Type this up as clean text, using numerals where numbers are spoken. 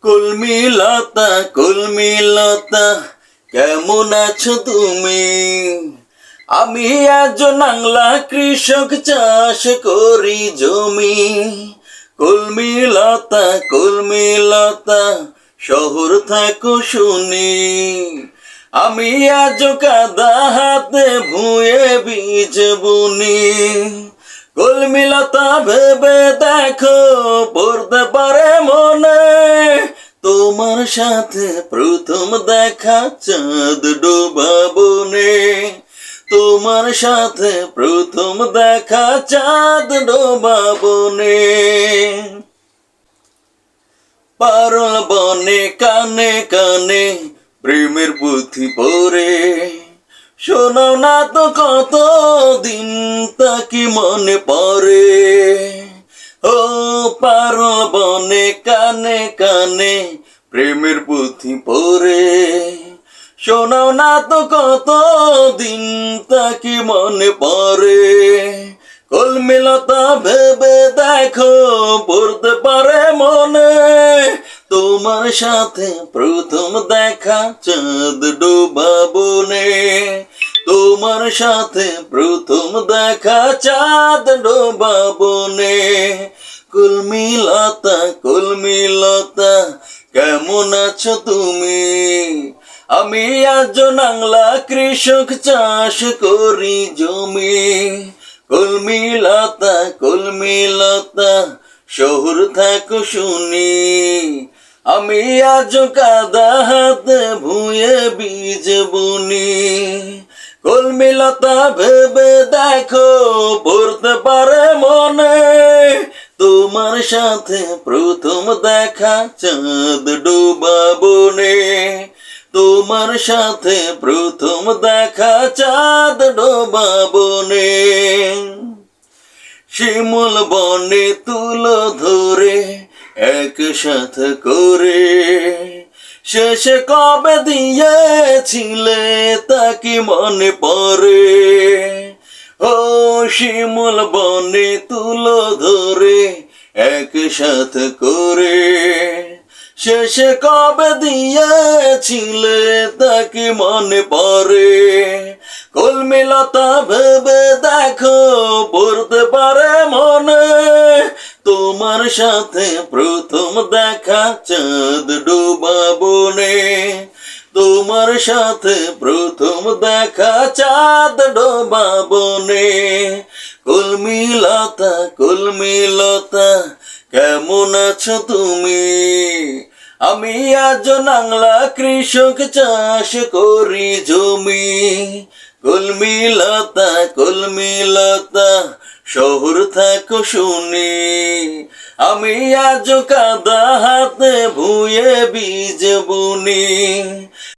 কলমিলতা কলমিলতা কেমন আছো তুমি? আমি একজন বাংলা কৃষক, চাষ করি জমি। কলমিলতা কলমিলতা শহর থাকো শুনি। আমি আজ কাদা হাতে ভুঁয়ে বীজ বুনি। কলমিলতা ভেবে দেখো পড়তে পারে মনে, তোমার সাথে প্রথম দেখা চাঁদ ডোবা বনে। তোমার সাথে প্রথম দেখা চাঁদ ডোবা বনে। পারল বনে কানে কানে প্রেমের পুঁথি পড়ে, শোনাও না তো কত দিন তাকে মনে পড়ে। ও পারল বনে কানে কানে প্রেমের পুঁথি পড়ে, শোনাও না তো কত দিন তাকে মনে পড়ে। কলমিলতা ভেবে দেখো পড়তে পারে মনে, তোমার সাথে প্রথম দেখা চাঁদ ডোবা বনে। তোমার সাথে প্রথম দেখা চাঁদ ডোবা বনে। কলমিলতা কলমিলতা কেমন আছো তুমি? আমি একজন বাংলা কৃষক, চাষ করি জমি। কলমিলতা কলমিলতা শহর থাকো শুনি। আমি আজ কাদা হাতে ভুঁয়ে বীজ বুনি। কলমিলতা ভেবে দেখো পড়তে পারে মনে, তোমার সাথে প্রথম দেখা চাঁদ ডোবা বনে। তোমার সাথে প্রথম দেখা চাঁদ ডোবা বনে। শিমুল বনে তুলো ধরে একসাথে করে, শেষে কবে দিয়েছিলে তাকে মনে পড়ে। ও শিমুল বনে তুলো ধরে একসাথে করে, শেষে কবে দিয়েছিলে তাকে মনে পড়ে। কলমিলতা ভেবে দেখো পড়তে পারে মনে, তোমার সাথে প্রথম দেখা চাঁদ ডোবা বনে। তোমার সাথে প্রথম দেখা চাঁদ ডোবা বনে। কলমিলতা কলমিলতা কেমন আছো তুমি? আমি একজন বাংলা কৃষক, চাষ করি জমি। কলমিলতা কলমিলতা শহর থাকো শুনি। আমি আজ কাদা হাতে ভুঁয়ে বীজ বুনি।